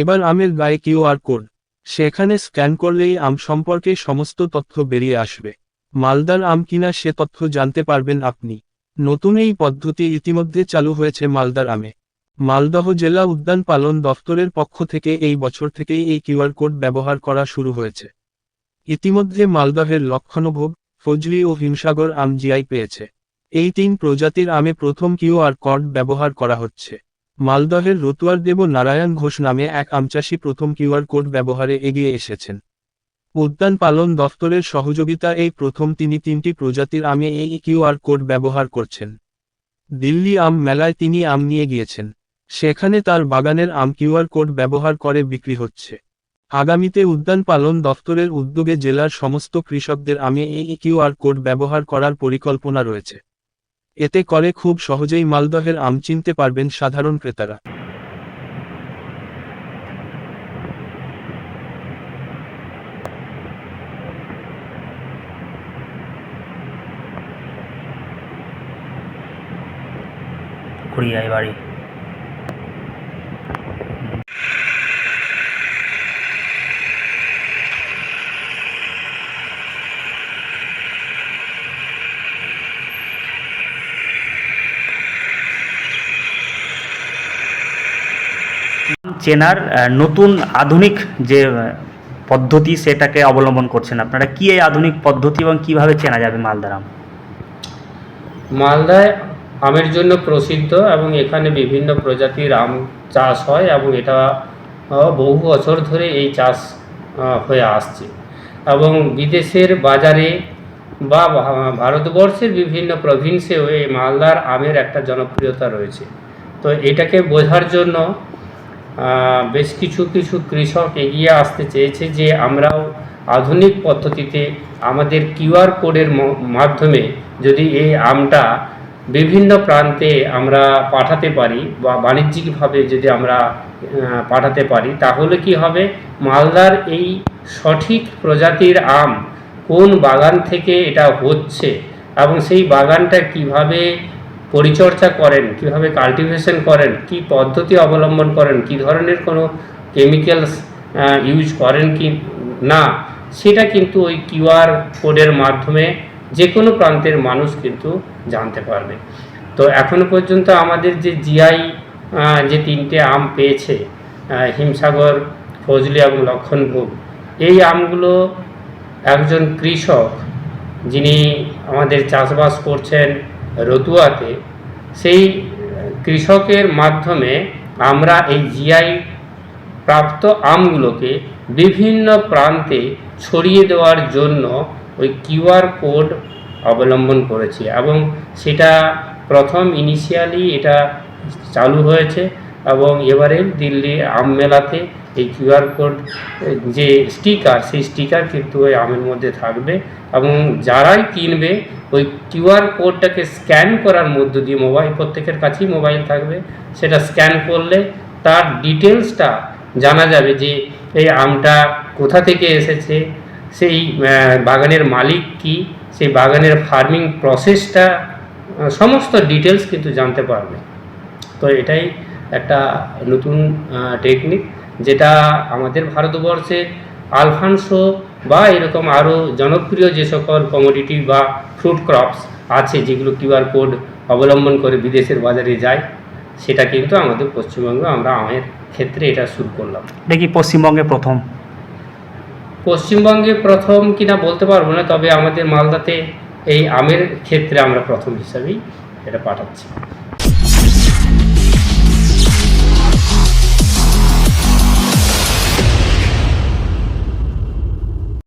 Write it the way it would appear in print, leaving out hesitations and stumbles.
এবার আমের গায়ে কিউআর কোড, সেখানে স্ক্যান করলেই আম সম্পর্কে সমস্ত তথ্য বেরিয়ে আসবে। মালদার আম কিনা সে তথ্য জানতে পারবেন আপনি। নতুন এই পদ্ধতি ইতিমধ্যে চালু হয়েছে মালদার আমে। মালদহ জেলা উদ্যান পালন দফতরের পক্ষ থেকে এই বছর থেকেই এই কিউআর কোড ব্যবহার করা শুরু হয়েছে। ইতিমধ্যে মালদহের লক্ষণভোগ, ফজলি ও হিমসাগর আম জিআই পেয়েছে। এই 3 প্রজাতির আমে প্রথম কিউআর কোড ব্যবহার করা হচ্ছে। মালদহের রতুয়ার দেব নারায়ণ ঘোষ নামে এক আমচাষী প্রথম কিউআর কোড ব্যবহারে এগিয়ে এসেছেন। উদ্যান পালন দফতরের সহযোগিতা এই প্রথম তিনি 3টি প্রজাতির আমে এই কিউআর কোড ব্যবহার করছেন। দিল্লি আম মেলায় তিনি আম নিয়ে গিয়েছেন। সেখানে তার বাগানের আম কিউআর কোড ব্যবহার করে বিক্রি হচ্ছে। আগামীতে উদ্যান পালন দফতরের উদ্যোগে জেলার সমস্ত কৃষকদের আমে এই কিউআর কোড ব্যবহার করার পরিকল্পনা রয়েছে। এতে করে খুব সহজেই মালদহের আম চিনতে পারবেন সাধারণ ক্রেতারা। কুড়িয়ায় বাড়ি। চেনার নতুন আধুনিক যে পদ্ধতি সেটাকে অবলম্বন করছেন আপনারা, কি এই আধুনিক পদ্ধতি এবং কিভাবে চেনা যাবে মালদার আম? মালদায় আমের জন্য প্রসিদ্ধ এবং এখানে বিভিন্ন প্রজাতির আম চাষ হয় এবং এটা বহু বছর ধরে এই চাষ হয়ে আসছে এবং বিদেশের বাজারে বা ভারতবর্ষের বিভিন্ন প্রভিন্সেও এই মালদার আমের একটা জনপ্রিয়তা রয়েছে। তো এটাকে বোঝার জন্য বেশ কিছু কৃষক এগিয়ে আসতে চেয়েছে যে আমরাও আধুনিক পদ্ধতিতে আমাদের কিউআর কোডের মাধ্যমে যদি এই আমটা বিভিন্ন প্রান্তে আমরা পাঠাতে পারি বা বাণিজ্যিকভাবে যদি আমরা পাঠাতে পারি, তাহলে কি হবে, মালদার এই সঠিক প্রজাতির আম কোন বাগান থেকে এটা হচ্ছে এবং সেই বাগানটা কিভাবে পরিচর্যা করেন, কিভাবে কাল্টিভেশন করেন, কি পদ্ধতি অবলম্বন করেন, কি ধরনের কোনো কেমিক্যালস ইউজ করেন কি না, সেটা কিন্তু ওই কিউআর কোডের মাধ্যমে যে কোনো প্রান্তের মানুষ কিন্তু জানতে পারবে। তো এখনো পর্যন্ত আমাদের যে জিআই যে 3টে আম পেয়েছে, হিমসাগর, ফজলি এবং লক্ষণভোগ, এই আমগুলো একজন কৃষক যিনি আমাদের চাষবাস করছেন রতুয়াতে, সেই কৃষকের মাধ্যমে আমরা এই জিআই প্রাপ্ত আমগুলোকে বিভিন্ন প্রান্তে ছড়িয়ে দেওয়ার জন্য ওই কিউআর কোড অবলম্বন করেছি এবং সেটা প্রথম ইনিশিয়ালি এটা চালু হয়েছে এবং এবারে দিল্লি আম মেলাতে এই কিউআর কোড যে স্টিকার, সেই স্টিকার কিন্তু ওই আমের মধ্যে থাকবে এবং যারাই কিনবে ওই কিউআর কোডটাকে স্ক্যান করার মধ্য দিয়ে, প্রত্যেকের কাছেই মোবাইল থাকবে, সেটা স্ক্যান করলে তার ডিটেলসটা জানা যাবে যে এই আমটা কোথা থেকে এসেছে, সেই বাগানের মালিক কি, সেই বাগানের ফার্মিং প্রসেসটা, সমস্ত ডিটেলস কিন্তু জানতে পারবে। তো এটাই একটা নতুন টেকনিক যেটা আমাদের ভারতবর্ষে আলফানসো বা এরকম আরও জনপ্রিয় যে সকল কমোডিটি বা ফ্রুট ক্রপস আছে যেগুলো কিউআর কোড অবলম্বন করে বিদেশের বাজারে যায়, সেটা কিন্তু আমাদের পশ্চিমবঙ্গে আমরা আমের ক্ষেত্রে এটা শুরু করলাম। এটা কি পশ্চিমবঙ্গে প্রথম? পশ্চিমবঙ্গে প্রথম কিনা বলতে পারবো না, তবে আমাদের মালদাতে এই আমের ক্ষেত্রে আমরা প্রথম হিসাবেই এটা পাঠাচ্ছি।